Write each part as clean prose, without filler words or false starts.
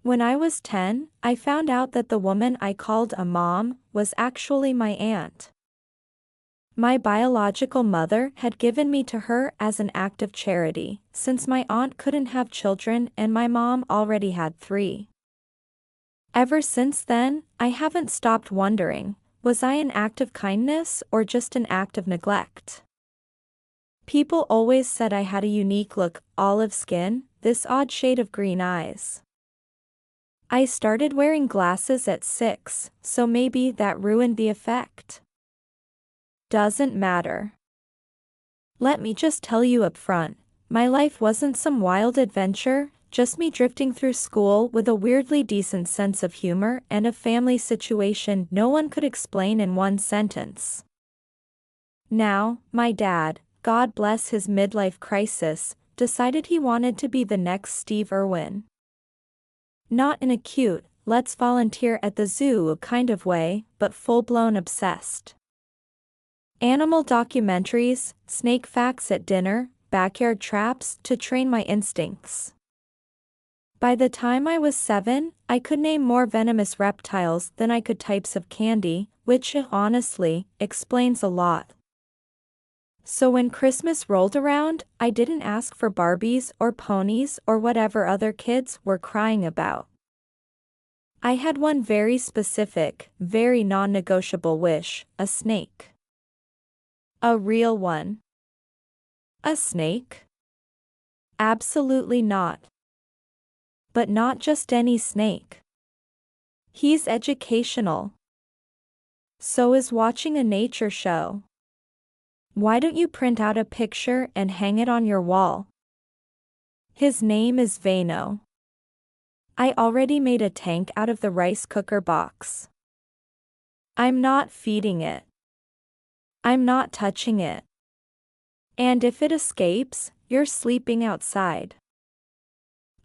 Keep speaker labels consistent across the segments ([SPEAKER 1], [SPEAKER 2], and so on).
[SPEAKER 1] When I was 10, I found out that the woman I called a mom was actually my aunt. My biological mother had given me to her as an act of charity, since my aunt couldn't have children and my mom already had 3. Ever since then, I haven't stopped wondering, was I an act of kindness or just an act of neglect? People always said I had a unique look, olive skin, this odd shade of green eyes. I started wearing glasses at 6, so maybe that ruined the effect. Doesn't matter. Let me just tell you up front, my life wasn't some wild adventure, just me drifting through school with a weirdly decent sense of humor and a family situation no one could explain in one sentence. Now, my dad, God bless his midlife crisis, decided he wanted to be the next Steve Irwin. Not in a cute, let's volunteer at the zoo kind of way, but full-blown obsessed. Animal documentaries, snake facts at dinner, backyard traps to train my instincts. By the time I was 7, I could name more venomous reptiles than I could types of candy, which, honestly, explains a lot. So when Christmas rolled around, I didn't ask for Barbies or ponies or whatever other kids were crying about. I had one very specific, very non-negotiable wish, a snake. A real one. A snake? Absolutely not. But not just any snake. He's educational. So is watching a nature show. Why don't you print out a picture and hang it on your wall? His name is Vano. I already made a tank out of the rice cooker box. I'm not feeding it. I'm not touching it. And if it escapes, you're sleeping outside.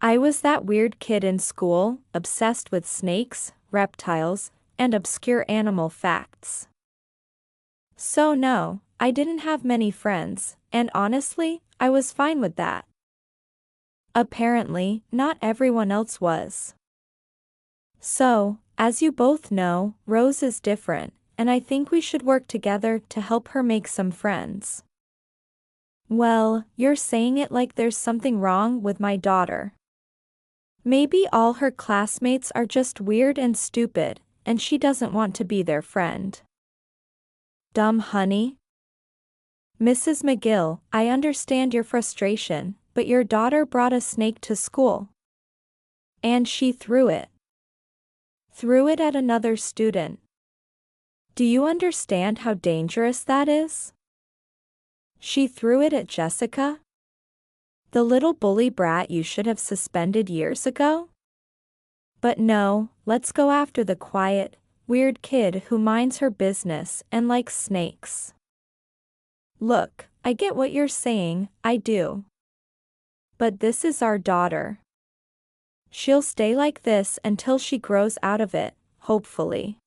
[SPEAKER 1] I was that weird kid in school, obsessed with snakes, reptiles, and obscure animal facts. So no, I didn't have many friends, and honestly, I was fine with that. Apparently, not everyone else was. So, as you both know, Rose is different, and I think we should work together to help her make some friends. Well, you're saying it like there's something wrong with my daughter. Maybe all her classmates are just weird and stupid, and she doesn't want to be their friend. Dumb honey? Mrs. McGill, I understand your frustration, but your daughter brought a snake to school. And she threw it. Threw it at another student. Do you understand how dangerous that is? She threw it at Jessica? The little bully brat you should have suspended years ago? But no, let's go after the quiet, weird kid who minds her business and likes snakes. Look, I get what you're saying, I do. But this is our daughter. She'll stay like this until she grows out of it, hopefully.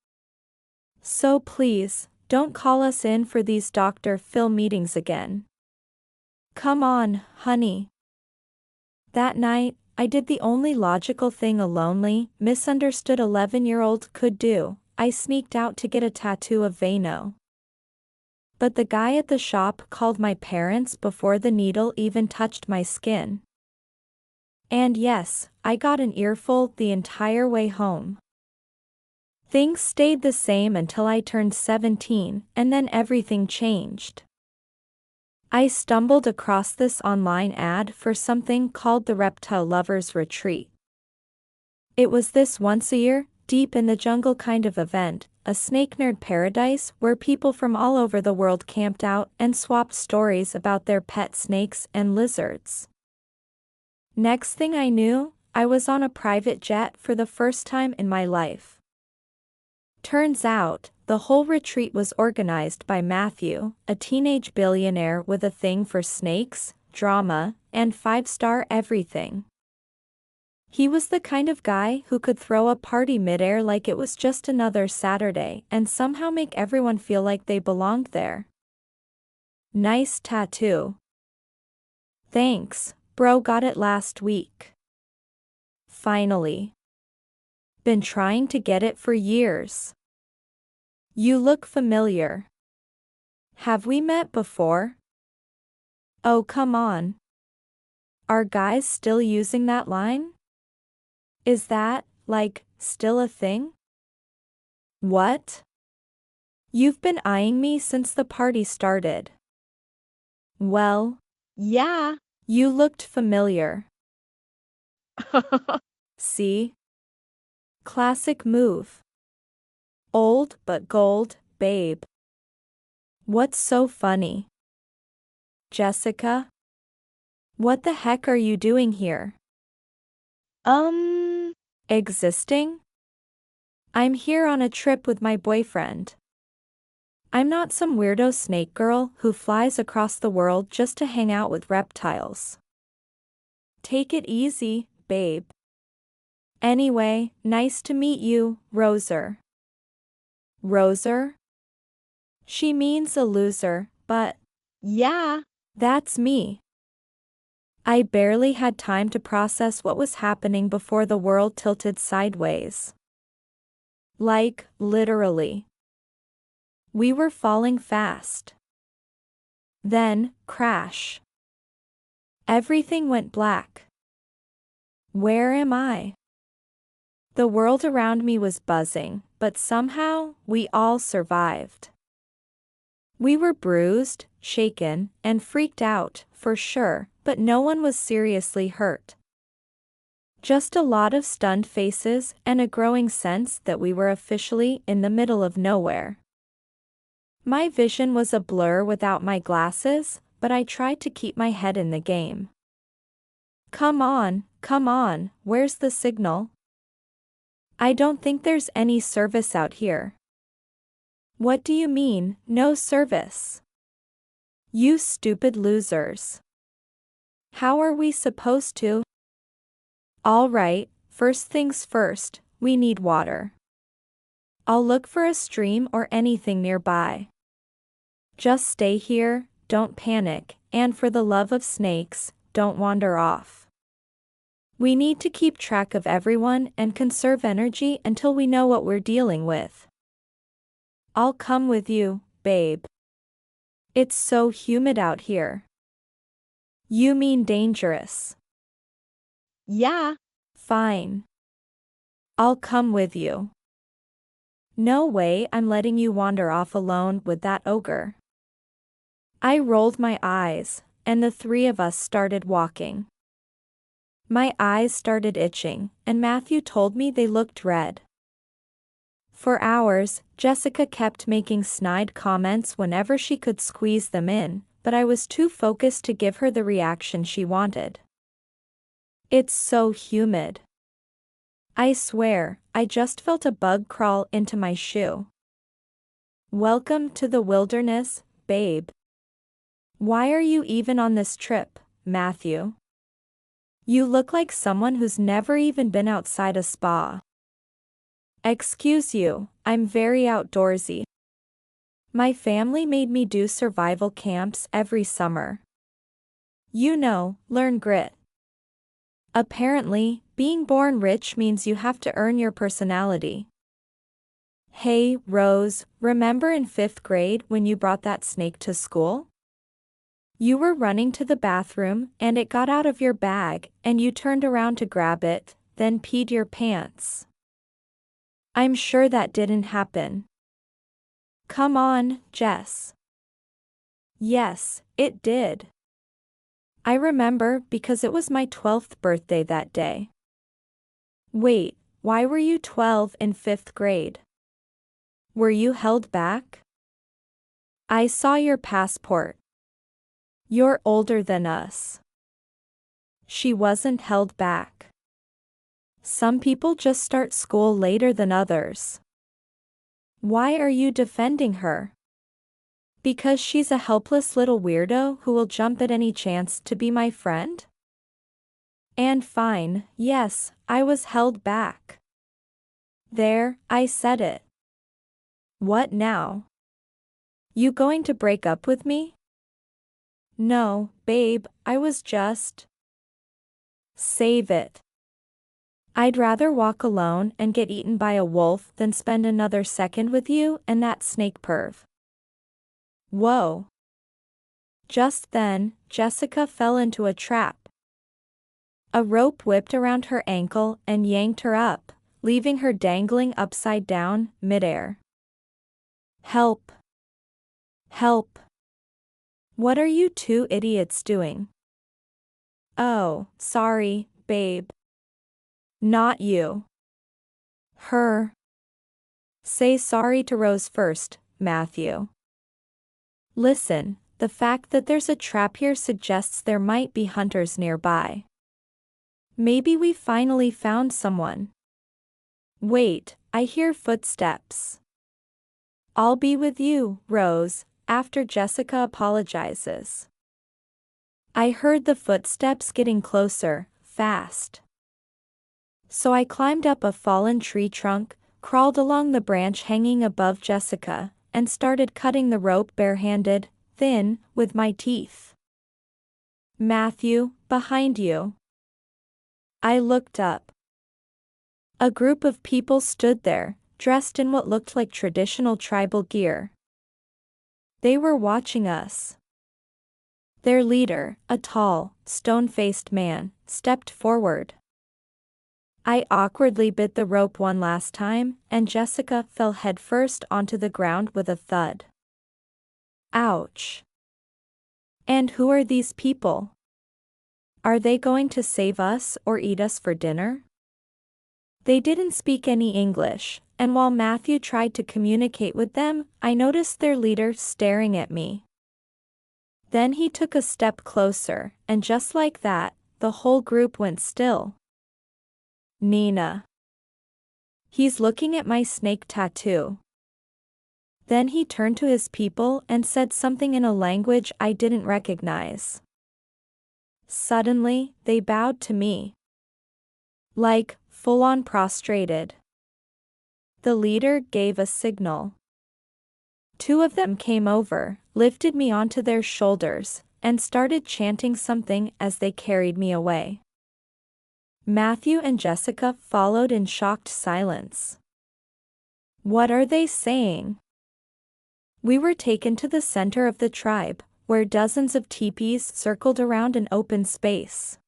[SPEAKER 1] So please, don't call us in for these Dr. Phil meetings again. Come on, honey. That night, I did the only logical thing a lonely, misunderstood 11-year-old could do. I sneaked out to get a tattoo of Vano. But the guy at the shop called my parents before the needle even touched my skin. And yes, I got an earful the entire way home. Things stayed the same until I turned 17, and then everything changed. I stumbled across this online ad for something called the Reptile Lovers Retreat. It was this once-a-year, deep in the jungle kind of event, a snake nerd paradise where people from all over the world camped out and swapped stories about their pet snakes and lizards. Next thing I knew, I was on a private jet for the first time in my life. Turns out, the whole retreat was organized by Matthew, a teenage billionaire with a thing for snakes, drama, and 5-star everything. He was the kind of guy who could throw a party midair like it was just another Saturday and somehow make everyone feel like they belonged there. Nice tattoo. Thanks, bro, got it last week. Finally. Been trying to get it for years. You look familiar. Have we met before? Oh, come on. Are guys still using that line? Is that, like, still a thing? What? You've been eyeing me since the party started. Well,
[SPEAKER 2] Yeah.
[SPEAKER 1] you looked familiar. See? Classic move. Old but gold, babe. What's so funny? Jessica? What the heck are you doing here? Existing? I'm here on a trip with my boyfriend. I'm not some weirdo snake girl who flies across the world just to hang out with reptiles. Take it easy, babe. Anyway, nice to meet you, Roser. Roser? She means a loser, but
[SPEAKER 2] Yeah.
[SPEAKER 1] that's me. I barely had time to process what was happening before the world tilted sideways. Like, literally. We were falling fast. Then, crash. Everything went black. Where am I? The world around me was buzzing, but somehow, we all survived. We were bruised, shaken, and freaked out, for sure, but no one was seriously hurt. Just a lot of stunned faces and a growing sense that we were officially in the middle of nowhere. My vision was a blur without my glasses, but I tried to keep my head in the game. Come on, where's the signal? I don't think there's any service out here. What do you mean, no service? You stupid losers. How are we supposed to? All right, first things first, we need water. I'll look for a stream or anything nearby. Just stay here, don't panic, and for the love of snakes, don't wander off. We need to keep track of everyone and conserve energy until we know what we're dealing with. I'll come with you, babe. It's so humid out here. You mean dangerous?
[SPEAKER 2] Yeah.
[SPEAKER 1] Fine. I'll come with you. No way I'm letting you wander off alone with that ogre. I rolled my eyes, and the three of us started walking. My eyes started itching, and Matthew told me they looked red. For hours, Jessica kept making snide comments whenever she could squeeze them in, but I was too focused to give her the reaction she wanted. It's so humid. I swear, I just felt a bug crawl into my shoe. Welcome to the wilderness, babe. Why are you even on this trip, Matthew? You look like someone who's never even been outside a spa. Excuse you, I'm very outdoorsy. My family made me do survival camps every summer. You know, learn grit. Apparently, being born rich means you have to earn your personality. Hey, Rose, remember in 5th grade when you brought that snake to school? You were running to the bathroom and it got out of your bag and you turned around to grab it, then peed your pants. I'm sure that didn't happen. Come on, Jess. Yes, it did. I remember because it was my 12th birthday that day. Wait, why were you 12 in 5th grade? Were you held back? I saw your passport. You're older than us. She wasn't held back. Some people just start school later than others. Why are you defending her? Because she's a helpless little weirdo who will jump at any chance to be my friend? And fine, yes, I was held back. There, I said it. What now? You going to break up with me? No, babe, I was just... Save it. I'd rather walk alone and get eaten by a wolf than spend another second with you and that snake perv. Whoa. Just then, Jessica fell into a trap. A rope whipped around her ankle and yanked her up, leaving her dangling upside down, midair. Help! Help! What are you two idiots doing? Oh, sorry, babe. Not you. Her. Say sorry to Rose first, Matthew. Listen, the fact that there's a trap here suggests there might be hunters nearby. Maybe we finally found someone. Wait, I hear footsteps. I'll be with you, Rose, after Jessica apologizes. I heard the footsteps getting closer, fast. So I climbed up a fallen tree trunk, crawled along the branch hanging above Jessica, and started cutting the rope barehanded, thin, with my teeth. Matthew, behind you. I looked up. A group of people stood there, dressed in what looked like traditional tribal gear. They were watching us. Their leader, a tall, stone-faced man, stepped forward. I awkwardly bit the rope one last time, and Jessica fell headfirst onto the ground with a thud. Ouch. And who are these people? Are they going to save us or eat us for dinner? They didn't speak any English, and while Matthew tried to communicate with them, I noticed their leader staring at me. Then he took a step closer, and just like that, the whole group went still. Nina. He's looking at my snake tattoo. Then he turned to his people and said something in a language I didn't recognize. Suddenly, they bowed to me. Like, full-on prostrated. The leader gave a signal. Two of them came over, lifted me onto their shoulders, and started chanting something as they carried me away. Matthew and Jessica followed in shocked silence. What are they saying? We were taken to the center of the tribe, where dozens of teepees circled around an open space.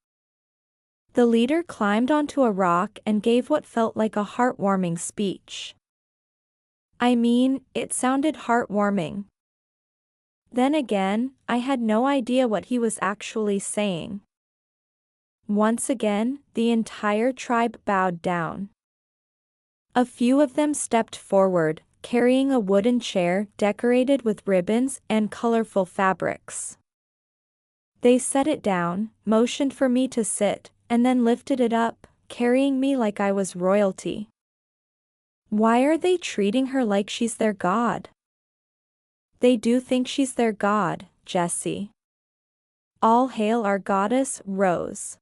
[SPEAKER 1] The leader climbed onto a rock and gave what felt like a heartwarming speech. I mean, it sounded heartwarming. Then again, I had no idea what he was actually saying. Once again, the entire tribe bowed down. A few of them stepped forward, carrying a wooden chair decorated with ribbons and colorful fabrics. They set it down, motioned for me to sit, and then lifted it up, carrying me like I was royalty. Why are they treating her like she's their god? They do think she's their god, Jessie. All hail our goddess, Rose.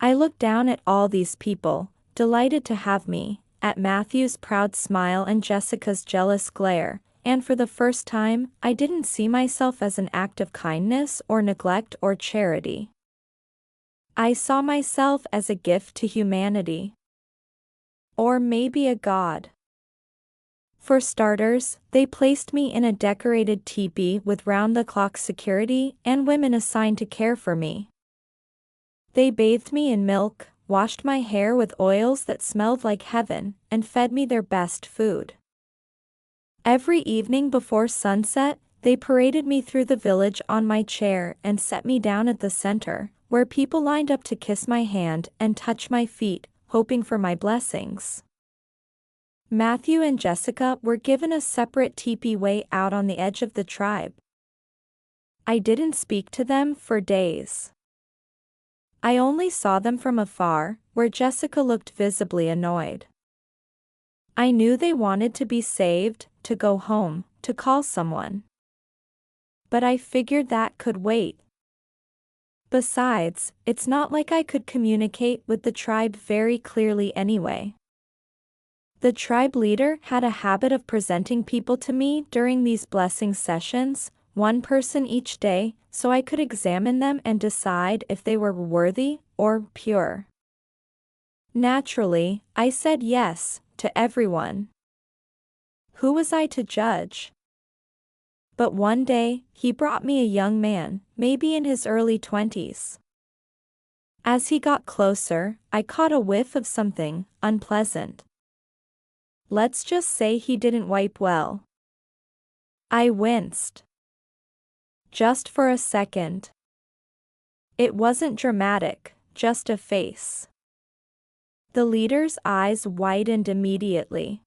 [SPEAKER 1] I looked down at all these people, delighted to have me, at Matthew's proud smile and Jessica's jealous glare, and for the first time, I didn't see myself as an act of kindness or neglect or charity. I saw myself as a gift to humanity. Or maybe a god. For starters, they placed me in a decorated teepee with round-the-clock security and women assigned to care for me. They bathed me in milk, washed my hair with oils that smelled like heaven, and fed me their best food. Every evening before sunset, they paraded me through the village on my chair and set me down at the center, where people lined up to kiss my hand and touch my feet, hoping for my blessings. Matthew and Jessica were given a separate teepee way out on the edge of the tribe. I didn't speak to them for days. I only saw them from afar, where Jessica looked visibly annoyed. I knew they wanted to be saved, to go home, to call someone. But I figured that could wait. Besides, it's not like I could communicate with the tribe very clearly anyway. The tribe leader had a habit of presenting people to me during these blessing sessions, one person each day, so I could examine them and decide if they were worthy or pure. Naturally, I said yes, to everyone. Who was I to judge? But one day, he brought me a young man, maybe in his early 20s. As he got closer, I caught a whiff of something unpleasant. Let's just say he didn't wipe well. I winced. Just for a second. It wasn't dramatic, just a face. The leader's eyes widened immediately.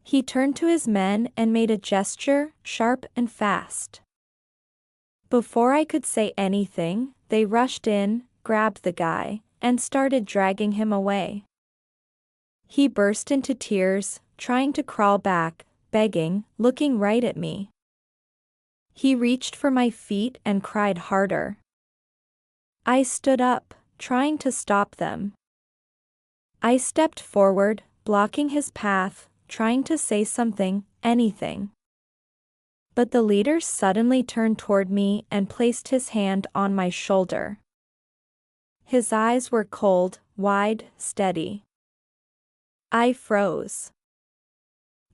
[SPEAKER 1] He turned to his men and made a gesture, sharp and fast. Before I could say anything, they rushed in, grabbed the guy, and started dragging him away. He burst into tears, trying to crawl back, begging, looking right at me. He reached for my feet and cried harder. I stood up, trying to stop them. I stepped forward, blocking his path, trying to say something, anything. But the leader suddenly turned toward me and placed his hand on my shoulder. His eyes were cold, wide, steady. I froze.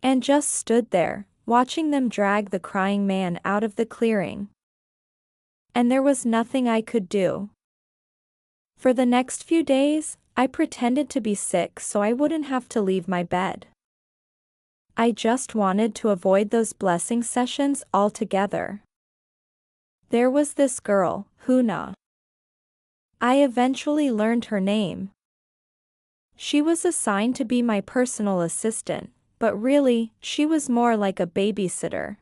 [SPEAKER 1] And just stood there, watching them drag the crying man out of the clearing. And there was nothing I could do. For the next few days, I pretended to be sick so I wouldn't have to leave my bed. I just wanted to avoid those blessing sessions altogether. There was this girl, Huna. I eventually learned her name. She was assigned to be my personal assistant, but really, she was more like a babysitter.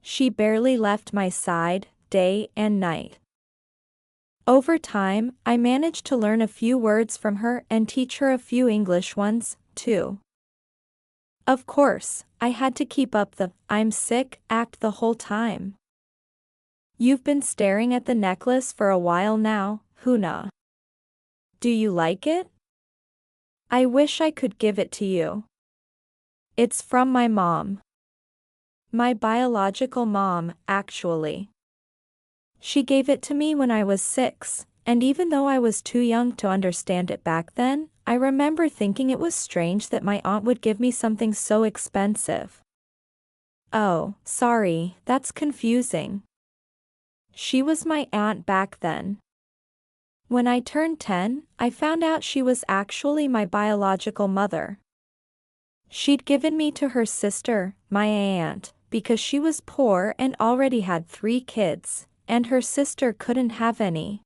[SPEAKER 1] She barely left my side, day and night. Over time, I managed to learn a few words from her and teach her a few English ones, too. Of course, I had to keep up the "I'm sick" act the whole time. You've been staring at the necklace for a while now, Huna. Do you like it? I wish I could give it to you. It's from my mom. My biological mom, actually. She gave it to me when I was 6, and even though I was too young to understand it back then, I remember thinking it was strange that my aunt would give me something so expensive. Oh, sorry, that's confusing. She was my aunt back then. When I turned 10, I found out she was actually my biological mother. She'd given me to her sister, my aunt, because she was poor and already had 3 kids, and her sister couldn't have any.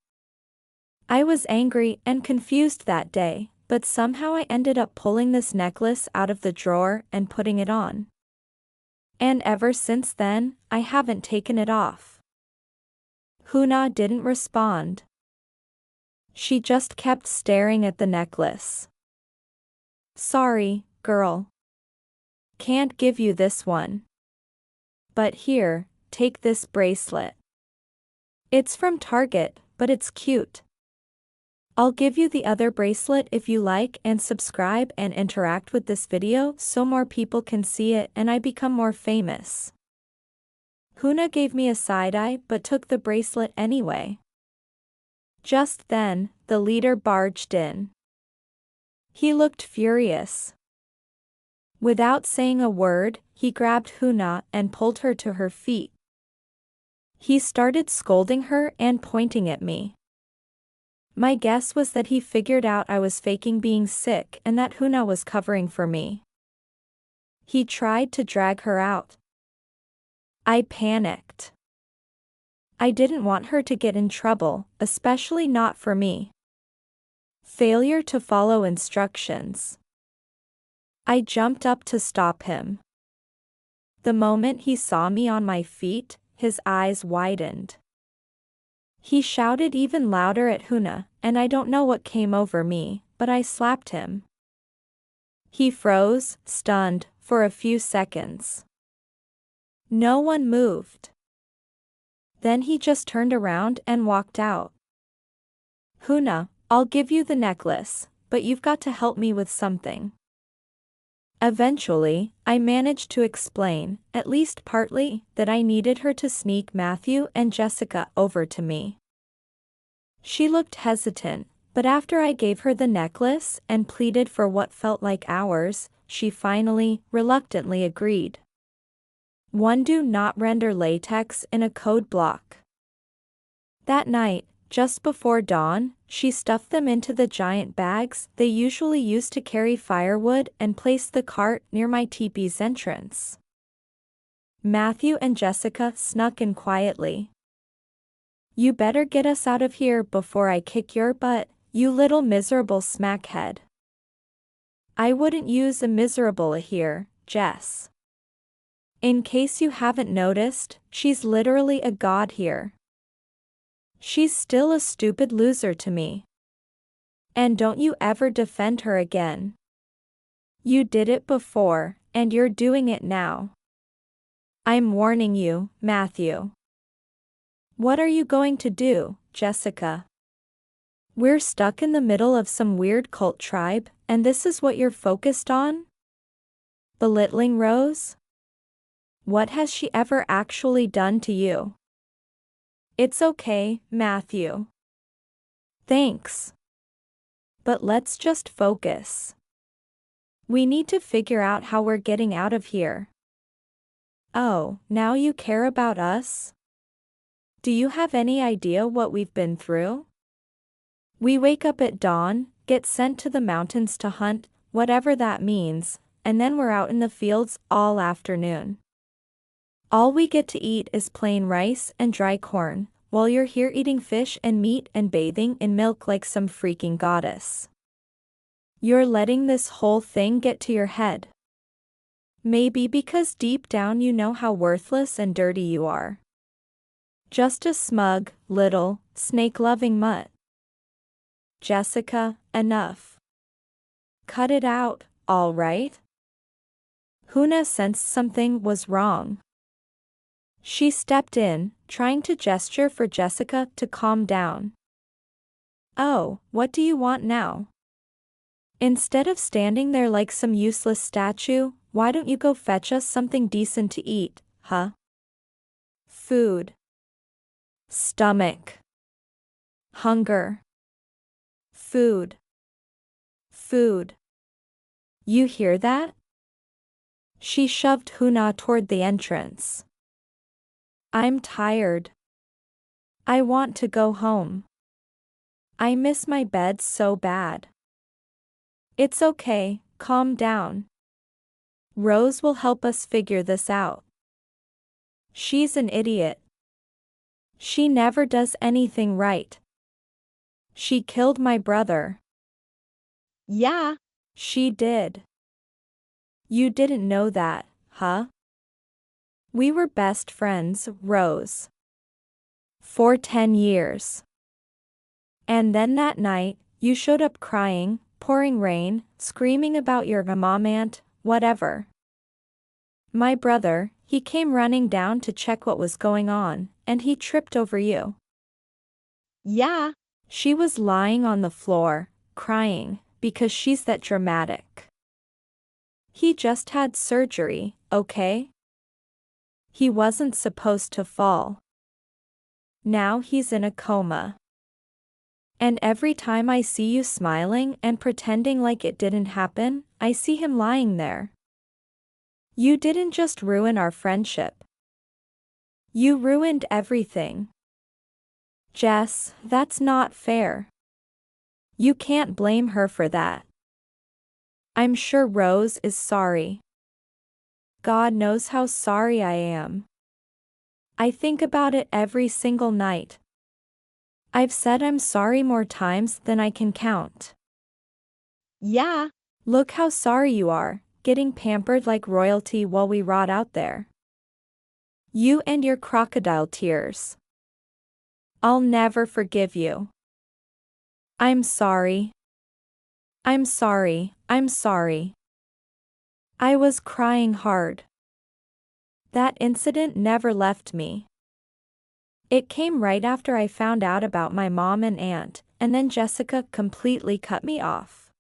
[SPEAKER 1] I was angry and confused that day, but somehow I ended up pulling this necklace out of the drawer and putting it on. And ever since then, I haven't taken it off. Huna didn't respond. She just kept staring at the necklace. Sorry, girl. Can't give you this one. But here, take this bracelet. It's from Target, but it's cute. I'll give you the other bracelet if you like, and subscribe and interact with this video so more people can see it and I become more famous. Huna gave me a side eye but took the bracelet anyway. Just then, the leader barged in. He looked furious. Without saying a word, he grabbed Huna and pulled her to her feet. He started scolding her and pointing at me. My guess was that he figured out I was faking being sick and that Huna was covering for me. He tried to drag her out. I panicked. I didn't want her to get in trouble, especially not for me. Failure to follow instructions. I jumped up to stop him. The moment he saw me on my feet, his eyes widened. He shouted even louder at Huna, and I don't know what came over me, but I slapped him. He froze, stunned, for a few seconds. No one moved. Then he just turned around and walked out. Huna, I'll give you the necklace, but you've got to help me with something. Eventually, I managed to explain, at least partly, that I needed her to sneak Matthew and Jessica over to me. She looked hesitant, But after I gave her the necklace and pleaded for what felt like hours, she finally, reluctantly agreed. 1. Do not render latex in a code block. That night, just before dawn, she stuffed them into the giant bags they usually use to carry firewood and placed the cart near my teepee's entrance. Matthew and Jessica snuck in quietly. You better get us out of here before I kick your butt, you little miserable smackhead. I wouldn't use a miserable here, Jess. In case you haven't noticed, she's literally a god here. She's still a stupid loser to me. And don't you ever defend her again. You did it before, and you're doing it now. I'm warning you, Matthew. What are you going to do, Jessica? We're stuck in the middle of some weird cult tribe, and this is what you're focused on? Belittling Rose? What has she ever actually done to you? It's okay, Matthew. Thanks. But let's just focus. We need to figure out how we're getting out of here. Oh, now you care about us? Do you have any idea what we've been through? We wake up at dawn, get sent to the mountains to hunt, whatever that means, and then we're out in the fields all afternoon. All we get to eat is plain rice and dry corn, while you're here eating fish and meat and bathing in milk like some freaking goddess. You're letting this whole thing get to your head. Maybe because deep down you know how worthless and dirty you are. Just a smug, little, snake-loving mutt. Jessica, enough. Cut it out, all right? Huna sensed something was wrong. She stepped in, trying to gesture for Jessica to calm down. Oh, what do you want now? Instead of standing there like some useless statue, why don't you go fetch us something decent to eat, huh? Food. Stomach. Hunger. Food. Food. You hear that? She shoved Huna toward the entrance. I'm tired. I want to go home. I miss my bed so bad. It's okay, calm down. Rose will help us figure this out. She's an idiot. She never does anything right. She killed my brother.
[SPEAKER 2] Yeah.
[SPEAKER 1] She did. You didn't know that, huh? We were best friends, Rose. For 10 years. And then that night, you showed up crying, pouring rain, screaming about your mom aunt, whatever. My brother, he came running down to check what was going on, and he tripped over you.
[SPEAKER 2] Yeah.
[SPEAKER 1] She was lying on the floor, crying, because she's that dramatic. He just had surgery, okay? He wasn't supposed to fall. Now he's in a coma. And every time I see you smiling and pretending like it didn't happen, I see him lying there. You didn't just ruin our friendship. You ruined everything. Jess, that's not fair. You can't blame her for that. I'm sure Rose is sorry. God knows how sorry I am. I think about it every single night. I've said I'm sorry more times than I can count.
[SPEAKER 2] Yeah.
[SPEAKER 1] Look how sorry you are, getting pampered like royalty while we rot out there. You and your crocodile tears. I'll never forgive you. I'm sorry. I'm sorry, I'm sorry. I was crying hard. That incident never left me. It came right after I found out about my mom and aunt, and then Jessica completely cut me off.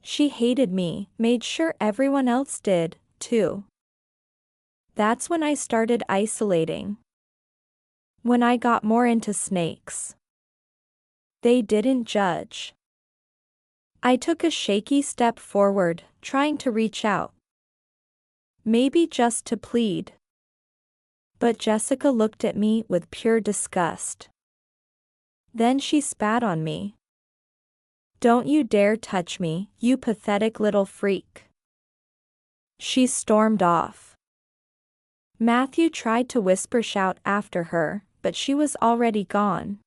[SPEAKER 1] She hated me, made sure everyone else did, too. That's when I started isolating. When I got more into snakes. They didn't judge. I took a shaky step forward, trying to reach out. Maybe just to plead. But Jessica looked at me with pure disgust. Then she spat on me. "Don't you dare touch me, you pathetic little freak." She stormed off. Matthew tried to whisper shout after her, but she was already gone.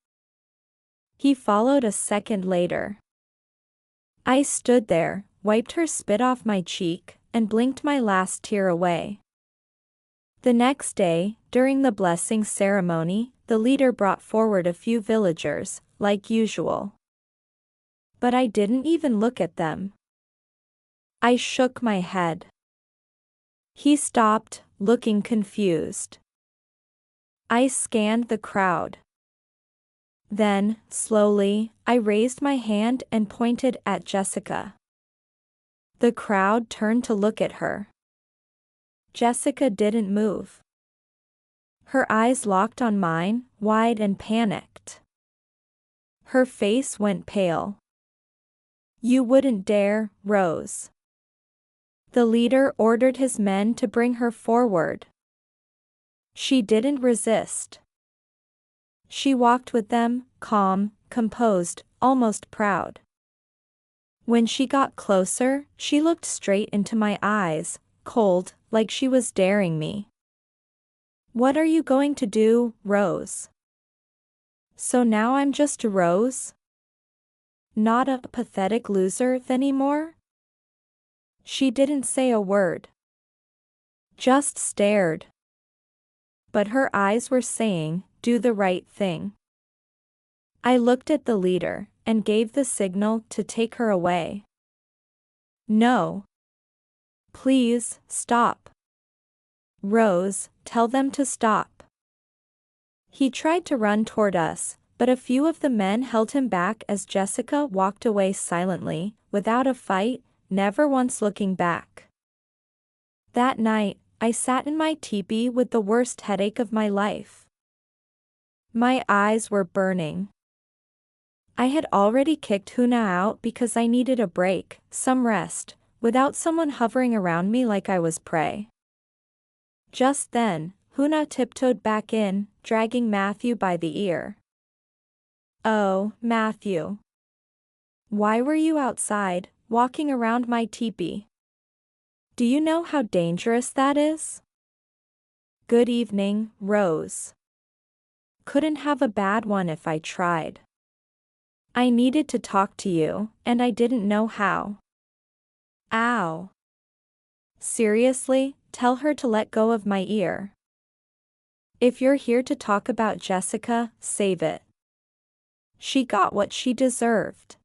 [SPEAKER 1] He followed a second later. I stood there, wiped her spit off my cheek, and blinked my last tear away. The next day, during the blessing ceremony, the leader brought forward a few villagers, like usual. But I didn't even look at them. I shook my head. He stopped, looking confused. I scanned the crowd. Then, slowly, I raised my hand and pointed at Jessica. The crowd turned to look at her. Jessica didn't move. Her eyes locked on mine, wide and panicked. Her face went pale. "You wouldn't dare, Rose." The leader ordered his men to bring her forward. She didn't resist. She walked with them, calm, composed, almost proud. When she got closer, she looked straight into my eyes, cold, like she was daring me. "What are you going to do, Rose?" So now I'm just a Rose? Not a pathetic loser anymore? She didn't say a word. Just stared. But her eyes were saying, "Do the right thing." I looked at the leader, and gave the signal to take her away. "No. Please, stop. Rose, tell them to stop." He tried to run toward us, but a few of the men held him back as Jessica walked away silently, without a fight, never once looking back. That night, I sat in my teepee with the worst headache of my life. My eyes were burning. I had already kicked Huna out because I needed a break, some rest, without someone hovering around me like I was prey. Just then, Huna tiptoed back in, dragging Matthew by the ear. "Oh, Matthew. Why were you outside, walking around my teepee? Do you know how dangerous that is?" "Good evening, Rose. Couldn't have a bad one if I tried. I needed to talk to you, and I didn't know how." "Ow. Seriously, tell her to let go of my ear. If you're here to talk about Jessica, save it. She got what she deserved.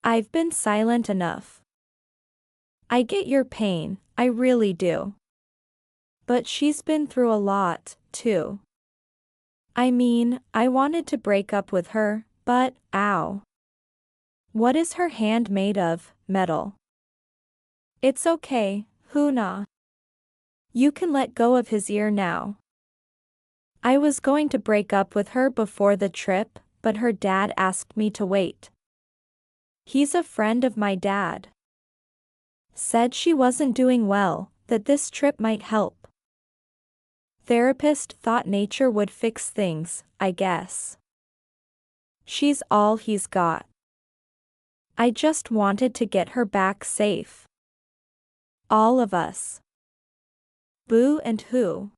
[SPEAKER 1] I've been silent enough. I get your pain, I really do. But she's been through a lot, too. I mean, I wanted to break up with her, but, ow. What is her hand made of, metal?" "It's okay, Huna. You can let go of his ear now. I was going to break up with her before the trip, but her dad asked me to wait. He's a friend of my dad. Said she wasn't doing well, that this trip might help. Therapist thought nature would fix things, I guess. She's all he's got. I just wanted to get her back safe. All of us. Boo and who?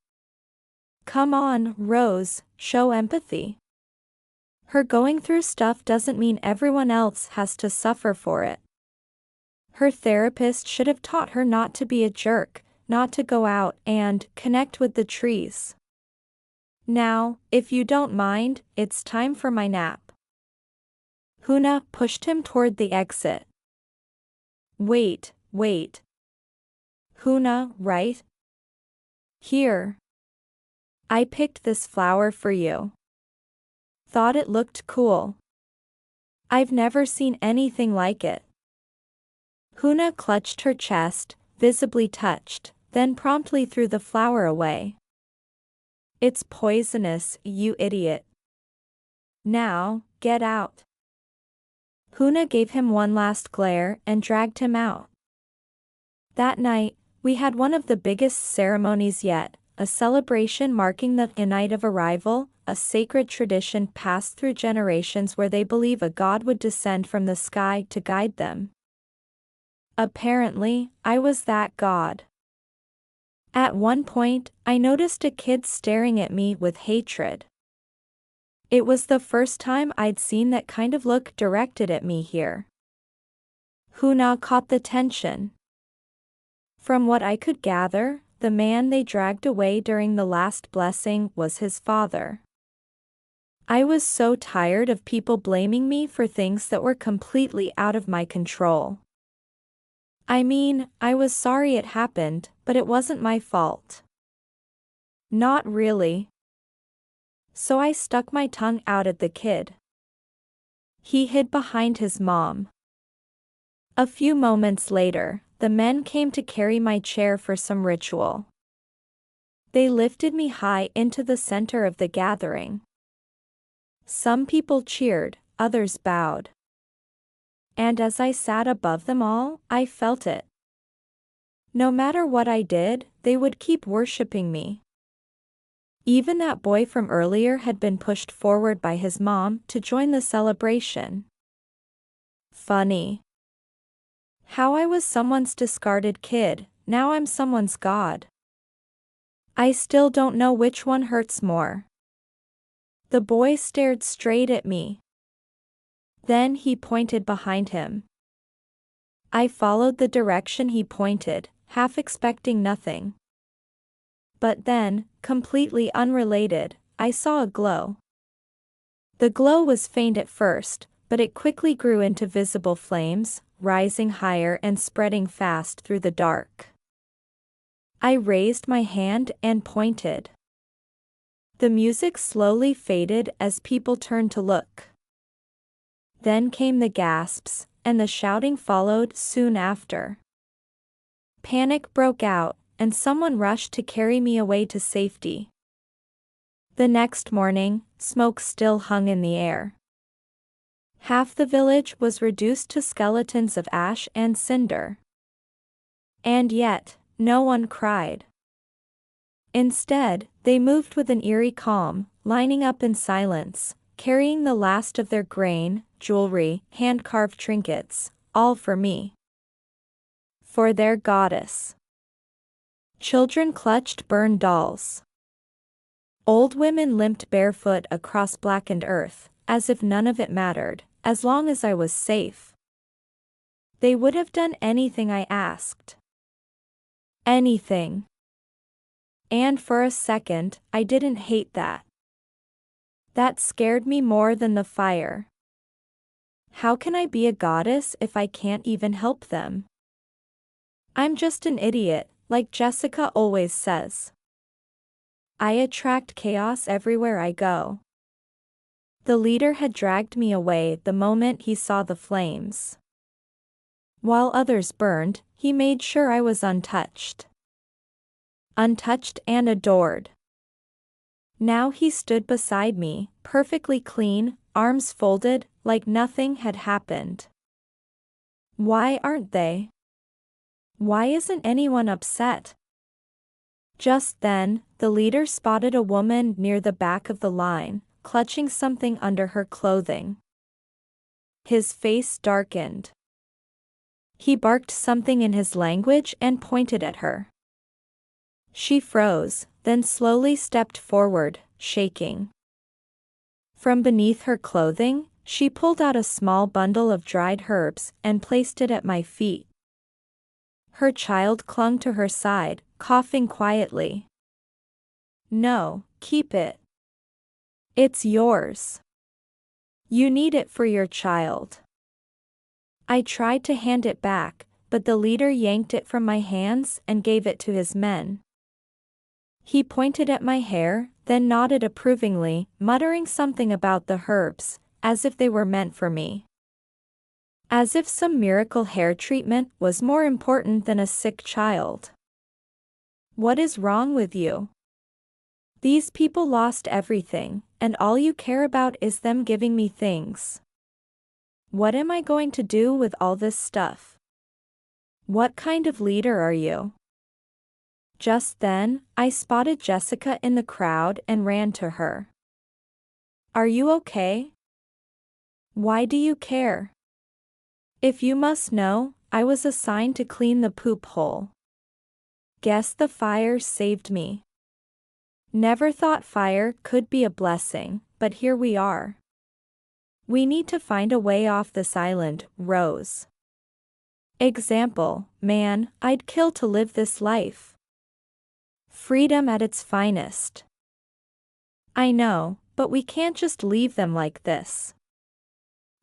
[SPEAKER 1] Come on, Rose, show empathy. Her going through stuff doesn't mean everyone else has to suffer for it. Her therapist should have taught her not to be a jerk, not to go out and connect with the trees. Now, if you don't mind, it's time for my nap." Huna pushed him toward the exit. Wait. Huna, right? Here. I picked this flower for you. Thought it looked cool. I've never seen anything like it. Huna clutched her chest, visibly touched, then promptly threw the flower away. "It's poisonous, you idiot." Now, get out. Huna gave him one last glare and dragged him out. That night, we had one of the biggest ceremonies yet, a celebration marking the night of arrival, a sacred tradition passed through generations where they believe a god would descend from the sky to guide them. Apparently, I was that god. At one point, I noticed a kid staring at me with hatred. It was the first time I'd seen that kind of look directed at me here. Huna caught the tension. From what I could gather, the man they dragged away during the last blessing was his father. I was so tired of people blaming me for things that were completely out of my control. I mean, I was sorry it happened, but it wasn't my fault. Not really. So I stuck my tongue out at the kid. He hid behind his mom. A few moments later, the men came to carry my chair for some ritual. They lifted me high into the center of the gathering. Some people cheered, others bowed. And as I sat above them all, I felt it. No matter what I did, they would keep worshiping me. Even that boy from earlier had been pushed forward by his mom to join the celebration. Funny. How I was someone's discarded kid, now I'm someone's god. I still don't know which one hurts more. The boy stared straight at me. Then he pointed behind him. I followed the direction he pointed, half expecting nothing. But then, completely unrelated, I saw a glow. The glow was faint at first, but it quickly grew into visible flames, rising higher and spreading fast through the dark. I raised my hand and pointed. The music slowly faded as people turned to look. Then came the gasps, and the shouting followed soon after. Panic broke out, and someone rushed to carry me away to safety. The next morning, smoke still hung in the air. Half the village was reduced to skeletons of ash and cinder. And yet, no one cried. Instead, they moved with an eerie calm, lining up in silence, carrying the last of their grain, jewelry, hand-carved trinkets, all for me. For their goddess. Children clutched burned dolls. Old women limped barefoot across blackened earth, as if none of it mattered, as long as I was safe. They would have done anything I asked. Anything. And for a second, I didn't hate that. That scared me more than the fire. How can I be a goddess if I can't even help them? I'm just an idiot, like Jessica always says. I attract chaos everywhere I go. The leader had dragged me away the moment he saw the flames. While others burned, he made sure I was untouched. Untouched and adored. Now he stood beside me, perfectly clean, arms folded, like nothing had happened. Why aren't they? Why isn't anyone upset? Just then, the leader spotted a woman near the back of the line, clutching something under her clothing. His face darkened. He barked something in his language and pointed at her. She froze, then slowly stepped forward, shaking. From beneath her clothing, she pulled out a small bundle of dried herbs and placed it at my feet. Her child clung to her side, coughing quietly. No, keep it. It's yours. You need it for your child. I tried to hand it back, but the leader yanked it from my hands and gave it to his men. He pointed at my hair, then nodded approvingly, muttering something about the herbs, as if they were meant for me. As if some miracle hair treatment was more important than a sick child. What is wrong with you? These people lost everything, and all you care about is them giving me things. What am I going to do with all this stuff? What kind of leader are you? Just then, I spotted Jessica in the crowd and ran to her. Are you okay? Why do you care? If you must know, I was assigned to clean the poop hole. Guess the fire saved me. Never thought fire could be a blessing, but here we are. We need to find a way off this island, Rose. Example, man, I'd kill to live this life. Freedom at its finest. I know, but we can't just leave them like this.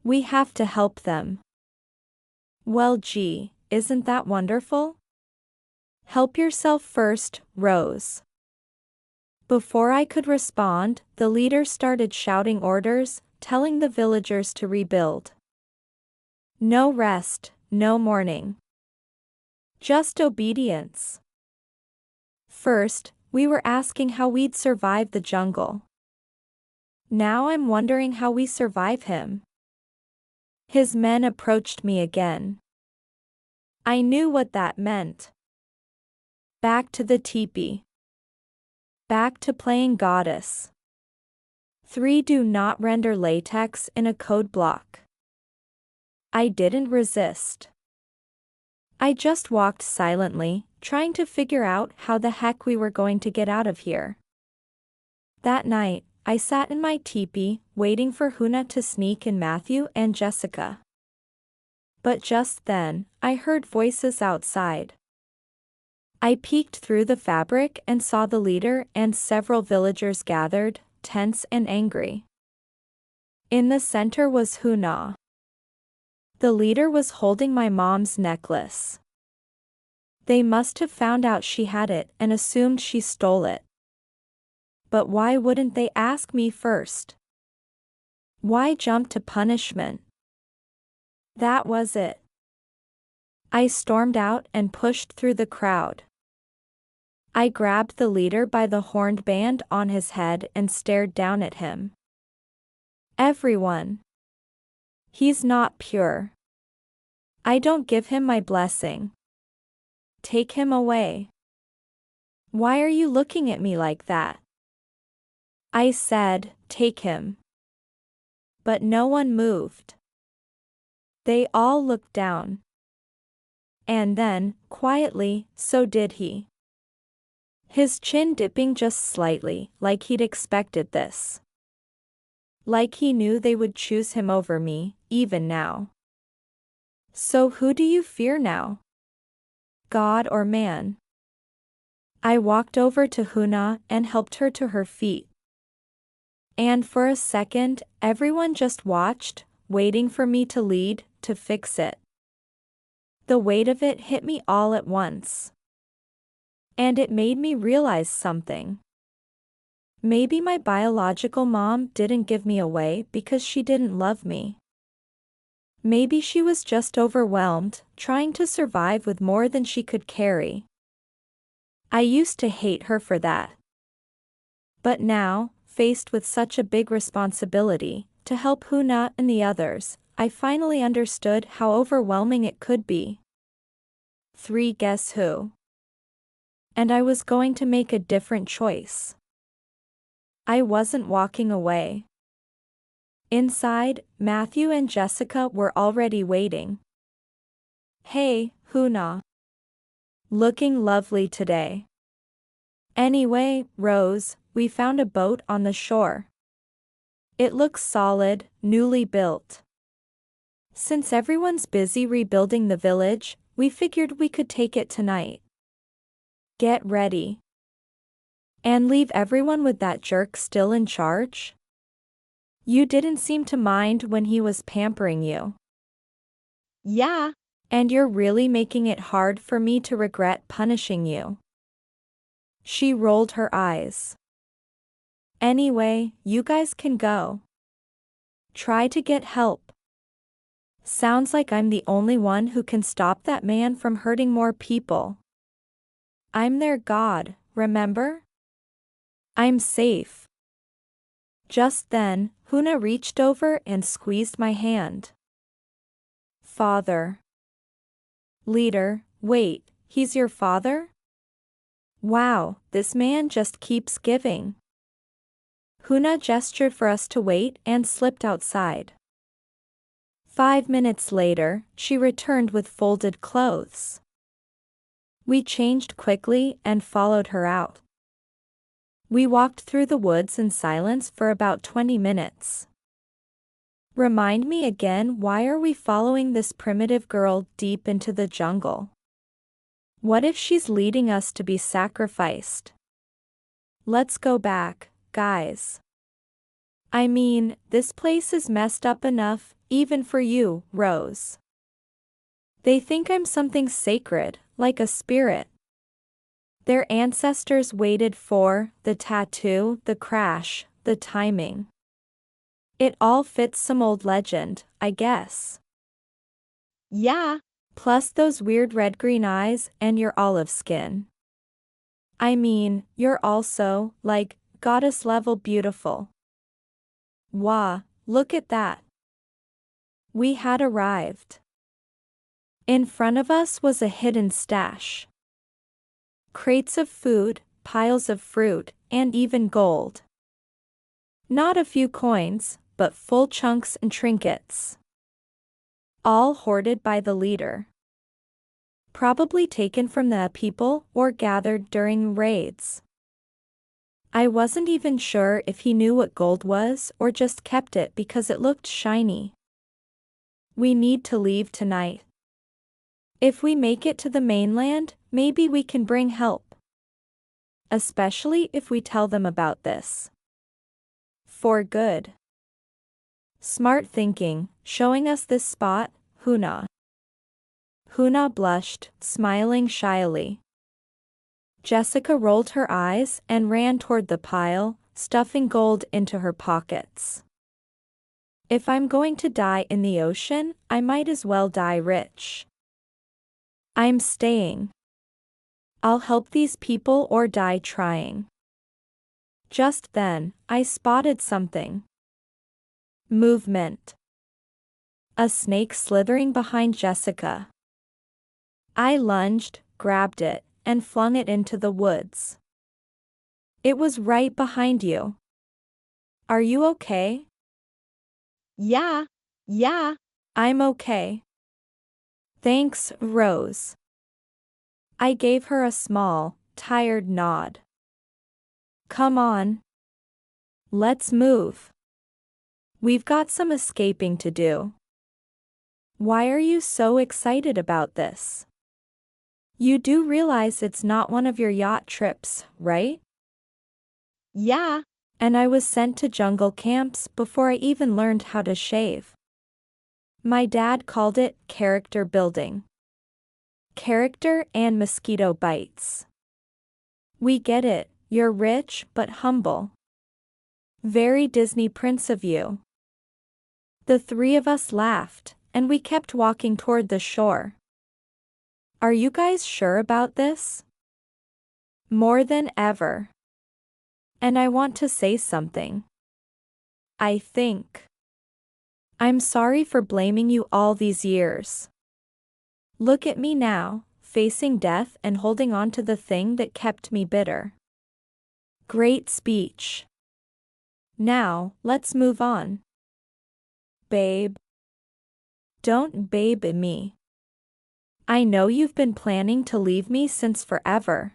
[SPEAKER 1] We have to help them. Well, gee, isn't that wonderful? Help yourself first, Rose. Before I could respond, the leader started shouting orders, telling the villagers to rebuild. No rest, no mourning. Just obedience. First, we were asking how we'd survive the jungle. Now I'm wondering how we survive him. His men approached me again. I knew what that meant. Back to the teepee. Back to playing goddess. 3. Do not render latex in a code block. I didn't resist. I just walked silently, trying to figure out how the heck we were going to get out of here. That night, I sat in my teepee, waiting for Huna to sneak in Matthew and Jessica. But just then, I heard voices outside. I peeked through the fabric and saw the leader and several villagers gathered, tense and angry. In the center was Huna. The leader was holding my mom's necklace. They must have found out she had it and assumed she stole it. But why wouldn't they ask me first? Why jump to punishment? That was it. I stormed out and pushed through the crowd. I grabbed the leader by the horned band on his head and stared down at him. Everyone. He's not pure. I don't give him my blessing. Take him away. Why are you looking at me like that? I said, take him. But no one moved. They all looked down. And then, quietly, so did he. His chin dipping just slightly, like he'd expected this. Like he knew they would choose him over me, even now. So who do you fear now? God or man? I walked over to Huna and helped her to her feet. And for a second, everyone just watched, waiting for me to lead, to fix it. The weight of it hit me all at once. And it made me realize something. Maybe my biological mom didn't give me away because she didn't love me. Maybe she was just overwhelmed, trying to survive with more than she could carry. I used to hate her for that. But now, faced with such a big responsibility, to help Huna and the others, I finally understood how overwhelming it could be. 3. Guess who? And I was going to make a different choice. I wasn't walking away. Inside, Matthew and Jessica were already waiting. Hey, Huna. Looking lovely today. Anyway, Rose, we found a boat on the shore. It looks solid, newly built. Since everyone's busy rebuilding the village, we figured we could take it tonight. Get ready. And leave everyone with that jerk still in charge? You didn't seem to mind when he was pampering you.
[SPEAKER 2] Yeah.
[SPEAKER 1] And you're really making it hard for me to regret punishing you. She rolled her eyes. Anyway, you guys can go. Try to get help. Sounds like I'm the only one who can stop that man from hurting more people. I'm their god, remember? I'm safe. Just then, Huna reached over and squeezed my hand. Father. Leader, wait, he's your father? Wow, this man just keeps giving. Huna gestured for us to wait and slipped outside. 5 minutes later, she returned with folded clothes. We changed quickly and followed her out. We walked through the woods in silence for about 20 minutes. Remind me again, why are we following this primitive girl deep into the jungle? What if she's leading us to be sacrificed? Let's go back, guys. I mean, this place is messed up enough, even for you, Rose. They think I'm something sacred, like a spirit. Their ancestors waited for the tattoo, the crash, the timing. It all fits some old legend, I guess.
[SPEAKER 2] Yeah.
[SPEAKER 1] Plus those weird red-green eyes and your olive skin. I mean, you're also, like, goddess-level beautiful. Wah, look at that. We had arrived. In front of us was a hidden stash. Crates of food, piles of fruit, and even gold. Not a few coins, but full chunks and trinkets. All hoarded by the leader. Probably taken from the people or gathered during raids. I wasn't even sure if he knew what gold was or just kept it because it looked shiny. We need to leave tonight. If we make it to the mainland, maybe we can bring help. Especially if we tell them about this. For good. Smart thinking, showing us this spot, Huna. Huna blushed, smiling shyly. Jessica rolled her eyes and ran toward the pile, stuffing gold into her pockets. If I'm going to die in the ocean, I might as well die rich. I'm staying. I'll help these people or die trying. Just then, I spotted something. Movement. A snake slithering behind Jessica. I lunged, grabbed it, and flung it into the woods. It was right behind you. Are you okay?
[SPEAKER 2] Yeah.
[SPEAKER 1] I'm okay. Thanks, Rose. I gave her a small, tired nod. Come on. Let's move. We've got some escaping to do. Why are you so excited about this? You do realize it's not one of your yacht trips, right?
[SPEAKER 2] Yeah.
[SPEAKER 1] And I was sent to jungle camps before I even learned how to shave. My dad called it character building. Character and mosquito bites. We get it, you're rich but humble. Very Disney Prince of you. The three of us laughed, and we kept walking toward the shore. Are you guys sure about this? More than ever. And I want to say something. I think. I'm sorry for blaming you all these years. Look at me now, facing death and holding on to the thing that kept me bitter. Great speech. Now, let's move on. Babe. Don't babe me. I know you've been planning to leave me since forever.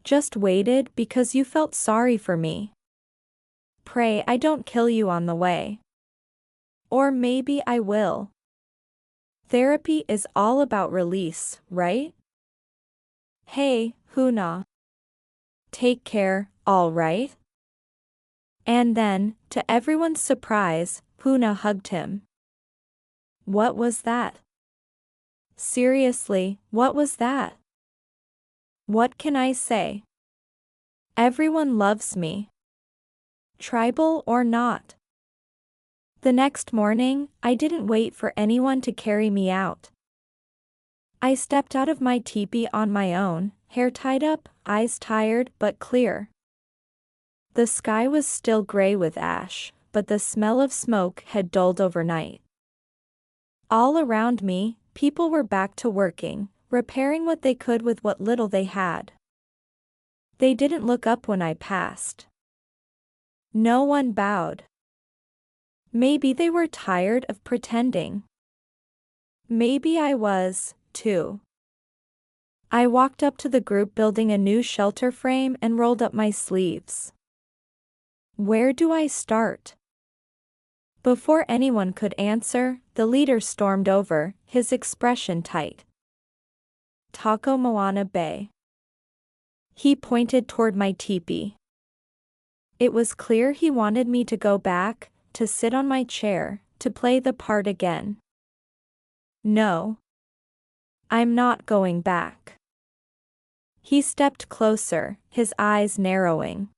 [SPEAKER 1] Just waited because you felt sorry for me. Pray I don't kill you on the way. Or maybe I will. Therapy is all about release, right? Hey, Huna. Take care, all right? And then, to everyone's surprise, Huna hugged him. What was that? Seriously, what was that? What can I say? Everyone loves me. Tribal or not. The next morning, I didn't wait for anyone to carry me out. I stepped out of my teepee on my own, hair tied up, eyes tired but clear. The sky was still gray with ash, but the smell of smoke had dulled overnight. All around me, people were back to working, repairing what they could with what little they had. They didn't look up when I passed. No one bowed. Maybe they were tired of pretending. Maybe I was, too. I walked up to the group building a new shelter frame and rolled up my sleeves. Where do I start? Before anyone could answer, the leader stormed over, his expression tight. Taco Moana Bay. He pointed toward my teepee. It was clear he wanted me to go back, to sit on my chair, to play the part again. No. I'm not going back. He stepped closer, his eyes narrowing.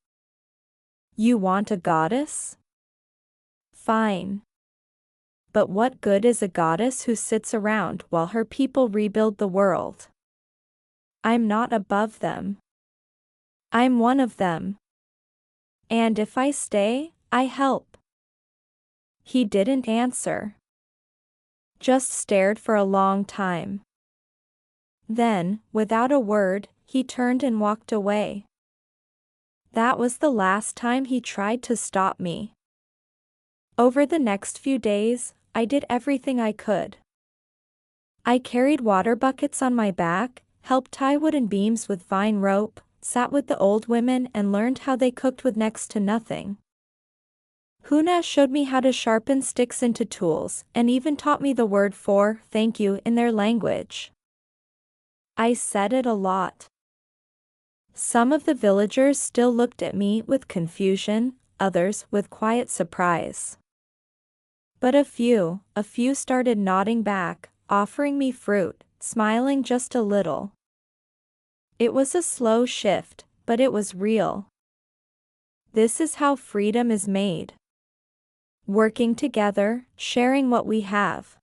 [SPEAKER 1] You want a goddess? Fine. But what good is a goddess who sits around while her people rebuild the world? I'm not above them. I'm one of them. And if I stay, I help. He didn't answer. Just stared for a long time. Then, without a word, he turned and walked away. That was the last time he tried to stop me. Over the next few days, I did everything I could. I carried water buckets on my back, helped tie wooden beams with vine rope, sat with the old women and learned how they cooked with next to nothing. Huna showed me how to sharpen sticks into tools and even taught me the word for thank you in their language. I said it a lot. Some of the villagers still looked at me with confusion, others with quiet surprise. But a few started nodding back, offering me fruit, smiling just a little. It was a slow shift, but it was real. This is how freedom is made. Working together, sharing what we have.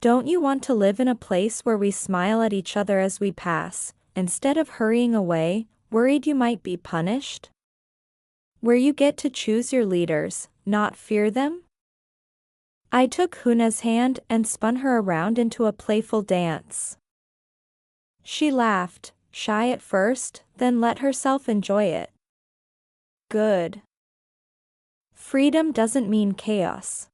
[SPEAKER 1] Don't you want to live in a place where we smile at each other as we pass, instead of hurrying away, worried you might be punished? Where you get to choose your leaders, not fear them? I took Huna's hand and spun her around into a playful dance. She laughed, shy at first, then let herself enjoy it. Good. Freedom doesn't mean chaos.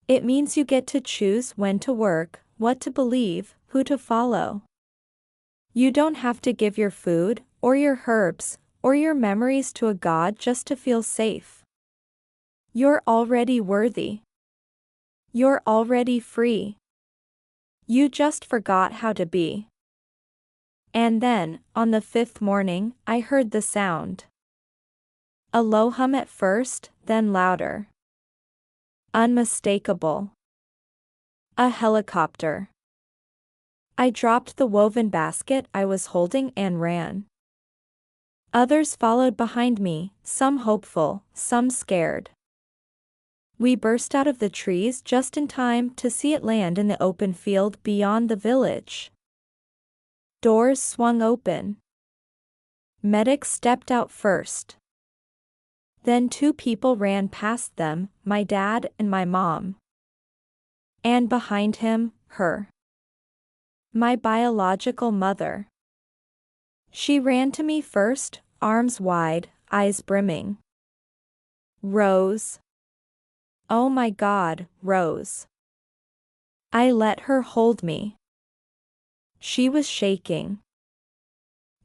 [SPEAKER 1] It means you get to choose when to work, what to believe, who to follow. You don't have to give your food, or your herbs, or your memories to a god just to feel safe. You're already worthy. You're already free. You just forgot how to be. And then, on the 5th morning, I heard the sound. A low hum at first, then louder. Unmistakable. A helicopter. I dropped the woven basket I was holding and ran. Others followed behind me, some hopeful, some scared. We burst out of the trees just in time to see it land in the open field beyond the village. Doors swung open. Medics stepped out first. Then 2 people ran past them, my dad and my mom. And behind him, her. My biological mother. She ran to me first, arms wide, eyes brimming. Rose. Oh my God, Rose. I let her hold me. She was shaking.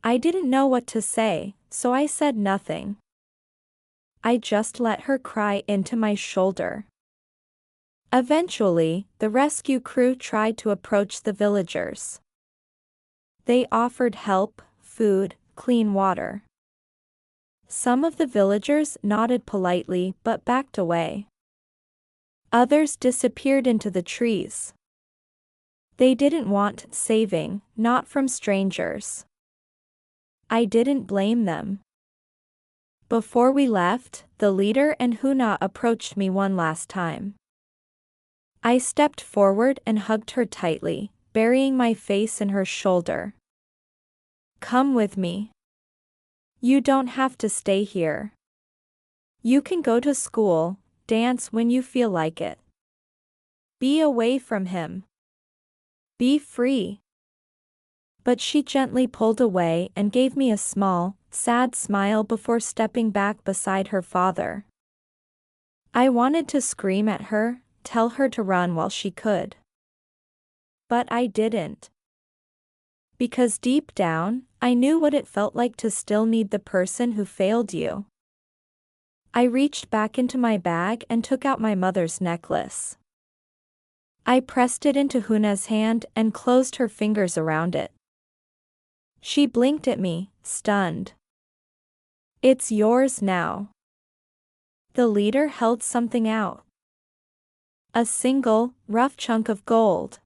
[SPEAKER 1] I didn't know what to say, so I said nothing. I just let her cry into my shoulder. Eventually, the rescue crew tried to approach the villagers. They offered help, food, clean water. Some of the villagers nodded politely but backed away. Others disappeared into the trees. They didn't want saving, not from strangers. I didn't blame them. Before we left, the leader and Huna approached me one last time. I stepped forward and hugged her tightly, burying my face in her shoulder. Come with me. You don't have to stay here. You can go to school, dance when you feel like it. Be away from him. Be free. But she gently pulled away and gave me a small, sad smile before stepping back beside her father. I wanted to scream at her, tell her to run while she could. But I didn't. Because deep down, I knew what it felt like to still need the person who failed you. I reached back into my bag and took out my mother's necklace. I pressed it into Huna's hand and closed her fingers around it. She blinked at me, stunned. It's yours now. The leader held something out. A single, rough chunk of gold.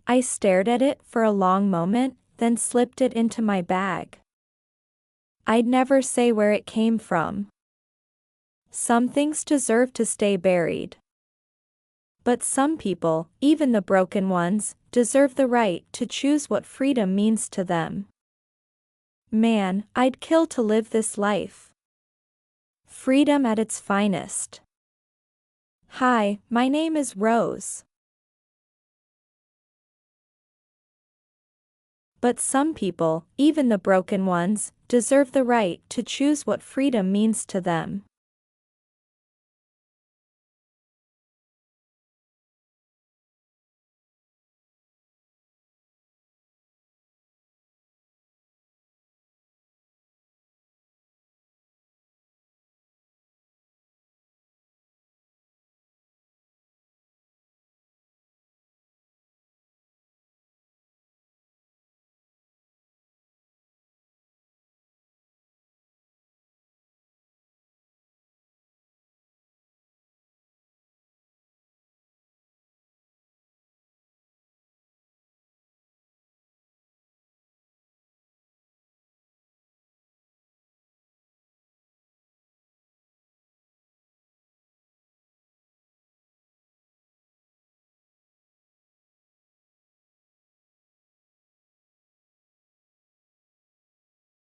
[SPEAKER 1] I stared at it for a long moment, then slipped it into my bag. I'd never say where it came from. Some things deserve to stay buried. But some people, even the broken ones, deserve the right to choose what freedom means to them. Man, I'd kill to live this life. Freedom at its finest. Hi, my name is Rose. But some people, even the broken ones, deserve the right to choose what freedom means to them.